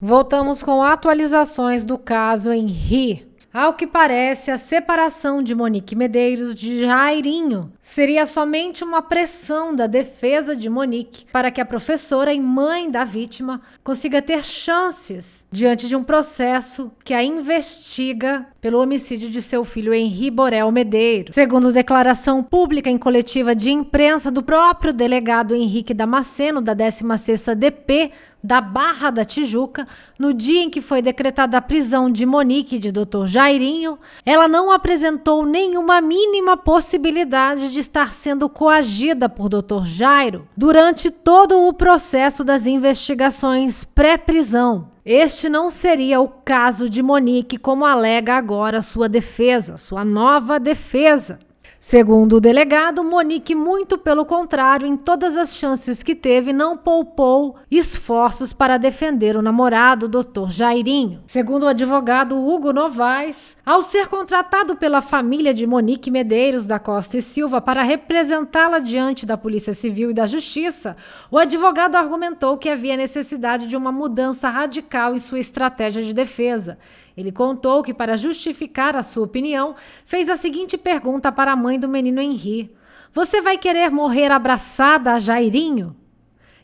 Voltamos com atualizações do caso Henri. Ao que parece, a separação de Monique Medeiros de Jairinho seria somente uma pressão da defesa de Monique para que a professora e mãe da vítima consiga ter chances diante de um processo que a investiga pelo homicídio de seu filho Henri Borel Medeiros. Segundo declaração pública em coletiva de imprensa do próprio delegado Henrique Damasceno, da 16ª DP da Barra da Tijuca, no dia em que foi decretada a prisão de Monique e de Dr. Jairinho, ela não apresentou nenhuma mínima possibilidade de estar sendo coagida por Dr. Jairo durante todo o processo das investigações pré-prisão. Este não seria o caso de Monique, como alega agora sua defesa, sua nova defesa. Segundo o delegado, Monique, muito pelo contrário, em todas as chances que teve, não poupou esforços para defender o namorado, Dr. Jairinho. Segundo o advogado Hugo Novaes, ao ser contratado pela família de Monique Medeiros da Costa e Silva para representá-la diante da Polícia Civil e da Justiça, o advogado argumentou que havia necessidade de uma mudança radical em sua estratégia de defesa. Ele contou que, para justificar a sua opinião, fez a seguinte pergunta para a mãe do menino Henri: "Você vai querer morrer abraçada a Jairinho?"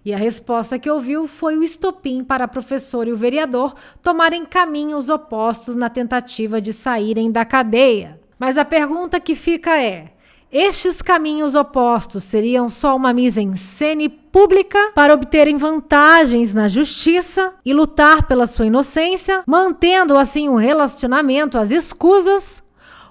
E a resposta que ouviu foi o estopim para a professora e o vereador tomarem caminhos opostos na tentativa de saírem da cadeia. Mas a pergunta que fica é: estes caminhos opostos seriam só uma mise-en-scène pública para obterem vantagens na justiça e lutar pela sua inocência, mantendo assim um relacionamento às escusas?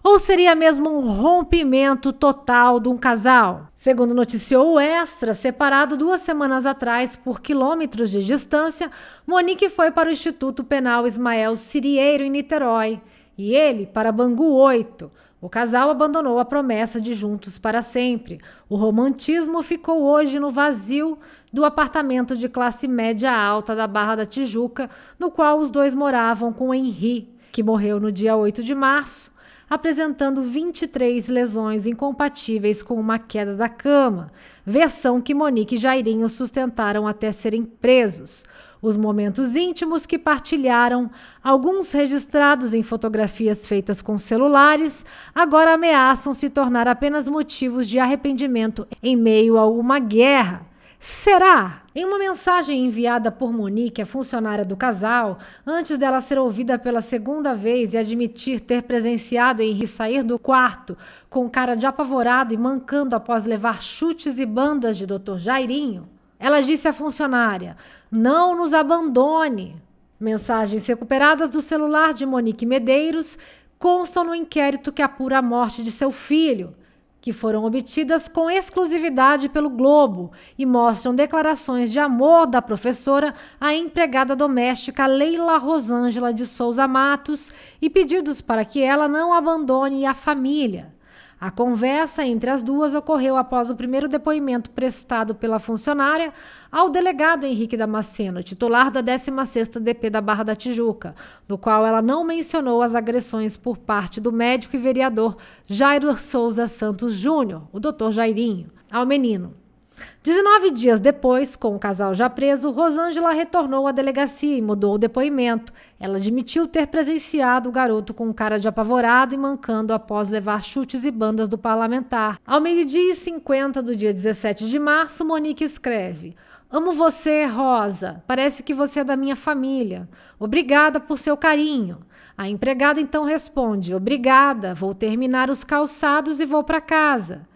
Ou seria mesmo um rompimento total de um casal? Segundo noticiou o Extra, separado 2 semanas atrás por quilômetros de distância, Monique foi para o Instituto Penal Ismael Cirieiro em Niterói e ele para Bangu 8. O casal abandonou a promessa de juntos para sempre. O romantismo ficou hoje no vazio do apartamento de classe média alta da Barra da Tijuca, no qual os dois moravam com Henri, que morreu no dia 8 de março, apresentando 23 lesões incompatíveis com uma queda da cama, versão que Monique e Jairinho sustentaram até serem presos. Os momentos íntimos que partilharam, alguns registrados em fotografias feitas com celulares, agora ameaçam se tornar apenas motivos de arrependimento em meio a uma guerra. Será? Em uma mensagem enviada por Monique, a funcionária do casal, antes dela ser ouvida pela segunda vez e admitir ter presenciado Henri sair do quarto com cara de apavorado e mancando após levar chutes e bandas de Dr. Jairinho, ela disse à funcionária: "Não nos abandone." Mensagens recuperadas do celular de Monique Medeiros constam no inquérito que apura a morte de seu filho, que foram obtidas com exclusividade pelo Globo e mostram declarações de amor da professora à empregada doméstica Leila Rosângela de Souza Matos e pedidos para que ela não abandone a família. A conversa entre as duas ocorreu após o primeiro depoimento prestado pela funcionária ao delegado Henrique Damasceno, titular da 16ª DP da Barra da Tijuca, no qual ela não mencionou as agressões por parte do médico e vereador Jairo Souza Santos Júnior, o Dr. Jairinho, ao menino. 19 dias depois, com o casal já preso, Rosângela retornou à delegacia e mudou o depoimento. Ela admitiu ter presenciado o garoto com cara de apavorado e mancando após levar chutes e bandas do parlamentar. Ao 12h50 do dia 17 de março, Monique escreve: "Amo você, Rosa. Parece que você é da minha família. Obrigada por seu carinho." A empregada então responde: "Obrigada, vou terminar os calçados e vou para casa.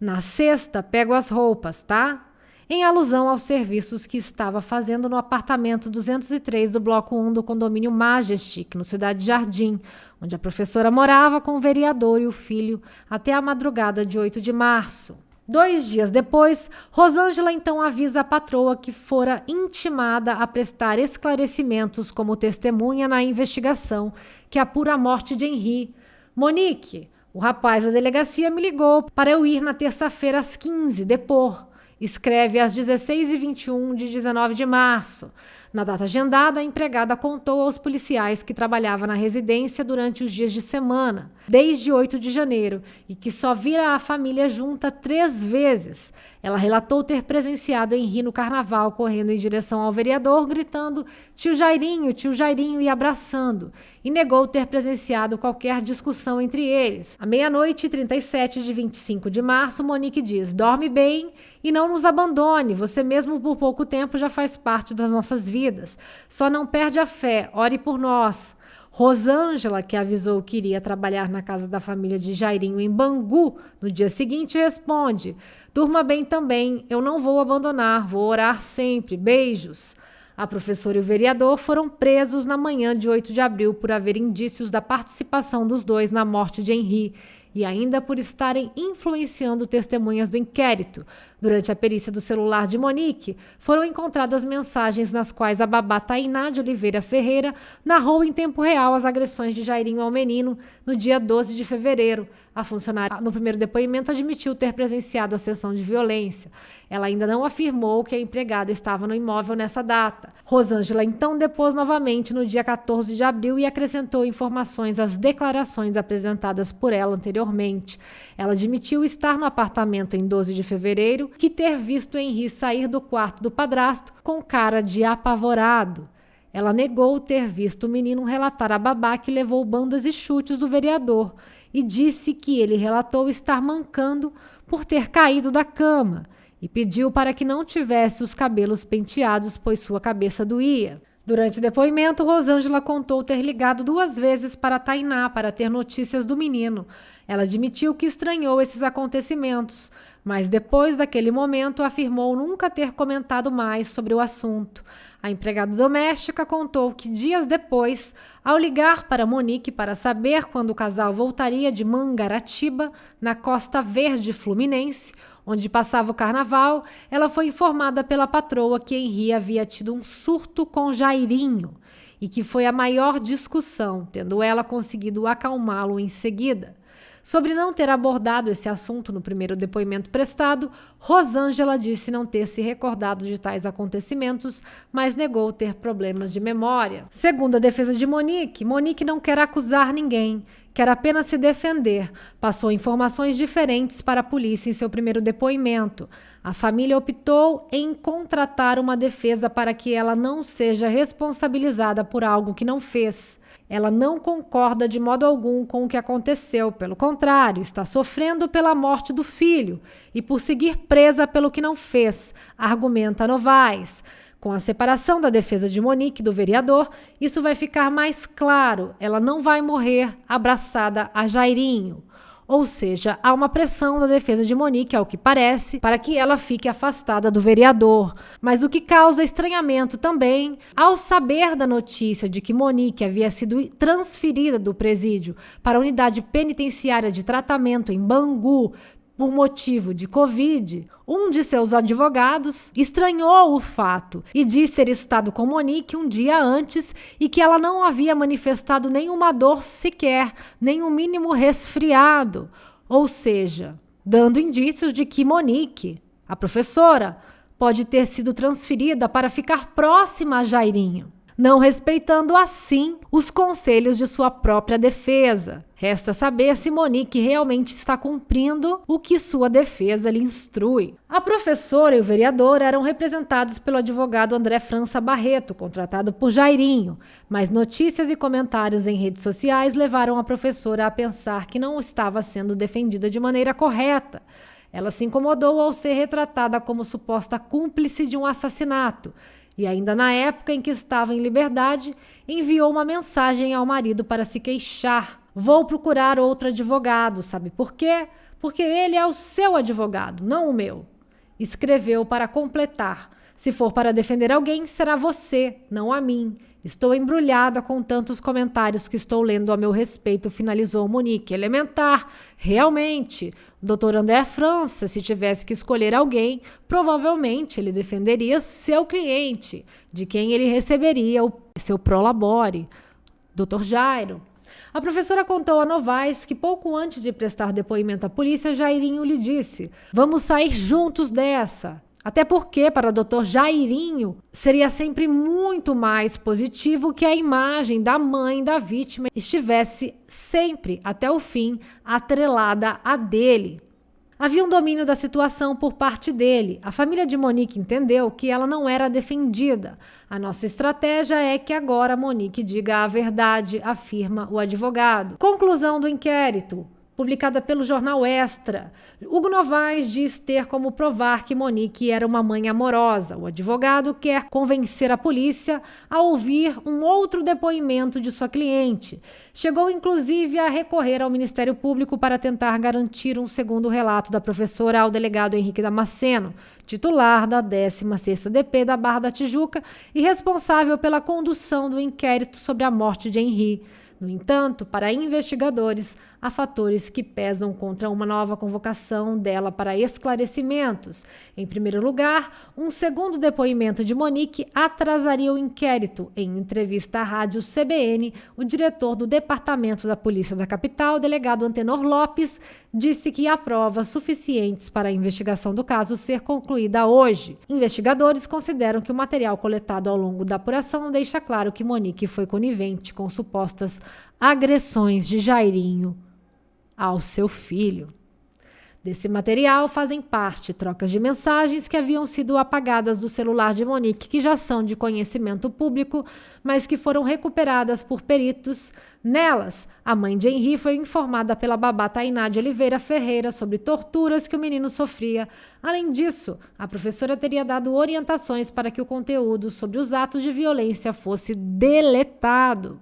Na sexta, pego as roupas, tá?" Em alusão aos serviços que estava fazendo no apartamento 203 do Bloco 1 do condomínio Majestic, no Cidade Jardim, onde a professora morava com o vereador e o filho até a madrugada de 8 de março. 2 dias depois, Rosângela então avisa a patroa que fora intimada a prestar esclarecimentos como testemunha na investigação que apura a morte de Henri. "Monique, o rapaz da delegacia me ligou para eu ir na terça-feira às 15 depor. Escreve às 16h21 de 19 de março. Na data agendada, a empregada contou aos policiais que trabalhava na residência durante os dias de semana, desde 8 de janeiro, e que só vira a família junta 3 vezes. Ela relatou ter presenciado Henri no carnaval, correndo em direção ao vereador, gritando tio Jairinho e abraçando, e negou ter presenciado qualquer discussão entre eles. À meia-noite e 37 de 25 de março, Monique diz: dorme bem e não nos abandone, você mesmo por pouco tempo já faz parte das nossas vidas. Só não perde a fé, ore por nós. Rosângela, que avisou que iria trabalhar na casa da família de Jairinho em Bangu, no dia seguinte responde: durma bem também, eu não vou abandonar, vou orar sempre, beijos. A professora e o vereador foram presos na manhã de 8 de abril por haver indícios da participação dos dois na morte de Henri e ainda por estarem influenciando testemunhas do inquérito. Durante a perícia do celular de Monique, foram encontradas mensagens nas quais a babá Tainá de Oliveira Ferreira narrou em tempo real as agressões de Jairinho ao menino no dia 12 de fevereiro. A funcionária, no primeiro depoimento, admitiu ter presenciado a sessão de violência. Ela ainda não afirmou que a empregada estava no imóvel nessa data. Rosângela então depôs novamente no dia 14 de abril e acrescentou informações às declarações apresentadas por ela anteriormente. Ela admitiu estar no apartamento em 12 de fevereiro, que ter visto Henri sair do quarto do padrasto com cara de apavorado. Ela negou ter visto o menino relatar a babá que levou bandas e chutes do vereador e disse que ele relatou estar mancando por ter caído da cama e pediu para que não tivesse os cabelos penteados, pois sua cabeça doía. Durante o depoimento, Rosângela contou ter ligado 2 vezes para Tainá para ter notícias do menino. Ela admitiu que estranhou esses acontecimentos, mas depois daquele momento afirmou nunca ter comentado mais sobre o assunto. A empregada doméstica contou que dias depois, ao ligar para Monique para saber quando o casal voltaria de Mangaratiba, na Costa Verde Fluminense, onde passava o carnaval, ela foi informada pela patroa que Henri havia tido um surto com Jairinho e que foi a maior discussão, tendo ela conseguido acalmá-lo em seguida. Sobre não ter abordado esse assunto no primeiro depoimento prestado, Rosângela disse não ter se recordado de tais acontecimentos, mas negou ter problemas de memória. Segundo a defesa de Monique, Monique não quer acusar ninguém, quer apenas se defender. Passou informações diferentes para a polícia em seu primeiro depoimento. A família optou em contratar uma defesa para que ela não seja responsabilizada por algo que não fez. Ela não concorda de modo algum com o que aconteceu, pelo contrário, está sofrendo pela morte do filho e por seguir presa pelo que não fez, argumenta Novaes. Com a separação da defesa de Monique do vereador, isso vai ficar mais claro, ela não vai morrer abraçada a Jairinho. Ou seja, há uma pressão da defesa de Monique, ao que parece, para que ela fique afastada do vereador. Mas o que causa estranhamento também, ao saber da notícia de que Monique havia sido transferida do presídio para a unidade penitenciária de tratamento em Bangu por motivo de Covid, um de seus advogados estranhou o fato e disse ter estado com Monique um dia antes e que ela não havia manifestado nenhuma dor sequer, nem um mínimo resfriado, ou seja, dando indícios de que Monique, a professora, pode ter sido transferida para ficar próxima a Jairinho, não respeitando assim os conselhos de sua própria defesa. Resta saber se Monique realmente está cumprindo o que sua defesa lhe instrui. A professora e o vereador eram representados pelo advogado André França Barreto, contratado por Jairinho, mas notícias e comentários em redes sociais levaram a professora a pensar que não estava sendo defendida de maneira correta. Ela se incomodou ao ser retratada como suposta cúmplice de um assassinato, e ainda na época em que estava em liberdade, enviou uma mensagem ao marido para se queixar. Vou procurar outro advogado, sabe por quê? Porque ele é o seu advogado, não o meu. Escreveu para completar. Se for para defender alguém, será você, não a mim. Estou embrulhada com tantos comentários que estou lendo a meu respeito, finalizou Monique. Elementar, realmente. Dr. André França, se tivesse que escolher alguém, provavelmente ele defenderia seu cliente, de quem ele receberia o seu prolabore, Dr. Jairo. A professora contou a Novaes que pouco antes de prestar depoimento à polícia, Jairinho lhe disse: vamos sair juntos dessa. Até porque, para Dr. Jairinho, seria sempre muito mais positivo que a imagem da mãe da vítima estivesse sempre, até o fim, atrelada à dele. Havia um domínio da situação por parte dele. A família de Monique entendeu que ela não era defendida. A nossa estratégia é que agora Monique diga a verdade, afirma o advogado. Conclusão do inquérito. Publicada pelo jornal Extra, Hugo Novaes diz ter como provar que Monique era uma mãe amorosa. O advogado quer convencer a polícia a ouvir um outro depoimento de sua cliente. Chegou inclusive a recorrer ao Ministério Público para tentar garantir um segundo relato da professora ao delegado Henrique Damasceno, titular da 16ª DP da Barra da Tijuca e responsável pela condução do inquérito sobre a morte de Henri. No entanto, para investigadores, há fatores que pesam contra uma nova convocação dela para esclarecimentos. Em primeiro lugar, um segundo depoimento de Monique atrasaria o inquérito. Em entrevista à rádio CBN, o diretor do Departamento da Polícia da Capital, delegado Antenor Lopes, disse que há provas suficientes para a investigação do caso ser concluída hoje. Investigadores consideram que o material coletado ao longo da apuração deixa claro que Monique foi conivente com supostas agressões de Jairinho ao seu filho. Desse material fazem parte trocas de mensagens que haviam sido apagadas do celular de Monique, que já são de conhecimento público, mas que foram recuperadas por peritos. Nelas, a mãe de Henri foi informada pela babá Tainá de Oliveira Ferreira sobre torturas que o menino sofria. Além disso, a professora teria dado orientações para que o conteúdo sobre os atos de violência fosse deletado.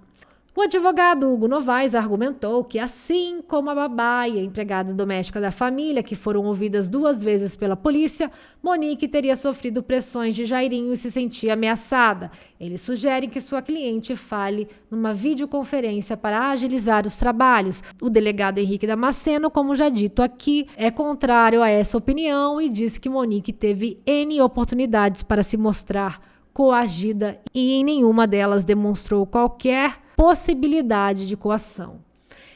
O advogado Hugo Novaes argumentou que, assim como a babá e a empregada doméstica da família, que foram ouvidas 2 vezes pela polícia, Monique teria sofrido pressões de Jairinho e se sentia ameaçada. Ele sugere que sua cliente fale numa videoconferência para agilizar os trabalhos. O delegado Henrique Damasceno, como já dito aqui, é contrário a essa opinião e diz que Monique teve N oportunidades para se mostrar coagida e em nenhuma delas demonstrou qualquer possibilidade de coação.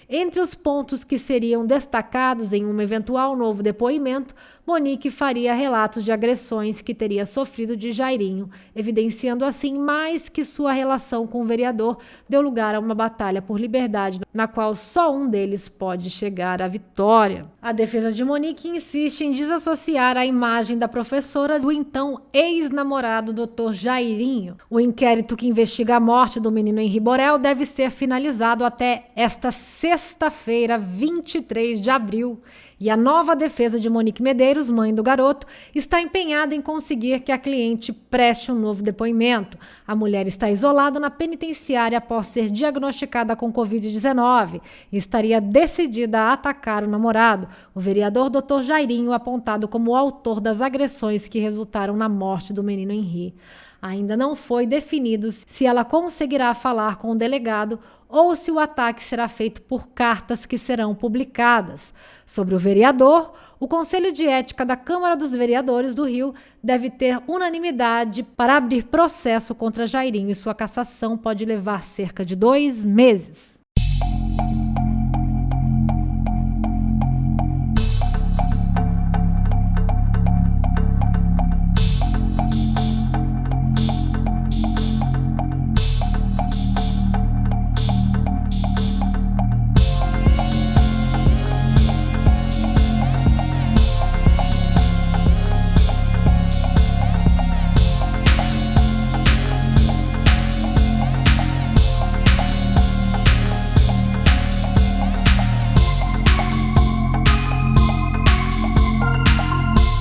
Entre os pontos que seriam destacados em um eventual novo depoimento, Monique faria relatos de agressões que teria sofrido de Jairinho, evidenciando assim mais que sua relação com o vereador deu lugar a uma batalha por liberdade, na qual só um deles pode chegar à vitória. A defesa de Monique insiste em desassociar a imagem da professora do então ex-namorado Dr. Jairinho. O inquérito que investiga a morte do menino Henri Borel deve ser finalizado até esta sexta-feira, 23 de abril. E a nova defesa de Monique Medeiros, mãe do garoto, está empenhada em conseguir que a cliente preste um novo depoimento. A mulher está isolada na penitenciária após ser diagnosticada com Covid-19 e estaria decidida a atacar o namorado, o vereador Dr. Jairinho, apontado como o autor das agressões que resultaram na morte do menino Henri. Ainda não foi definido se ela conseguirá falar com o delegado ou se o ataque será feito por cartas que serão publicadas. Sobre o vereador, o Conselho de Ética da Câmara dos Vereadores do Rio deve ter unanimidade para abrir processo contra Jairinho e sua cassação pode levar cerca de 2 meses.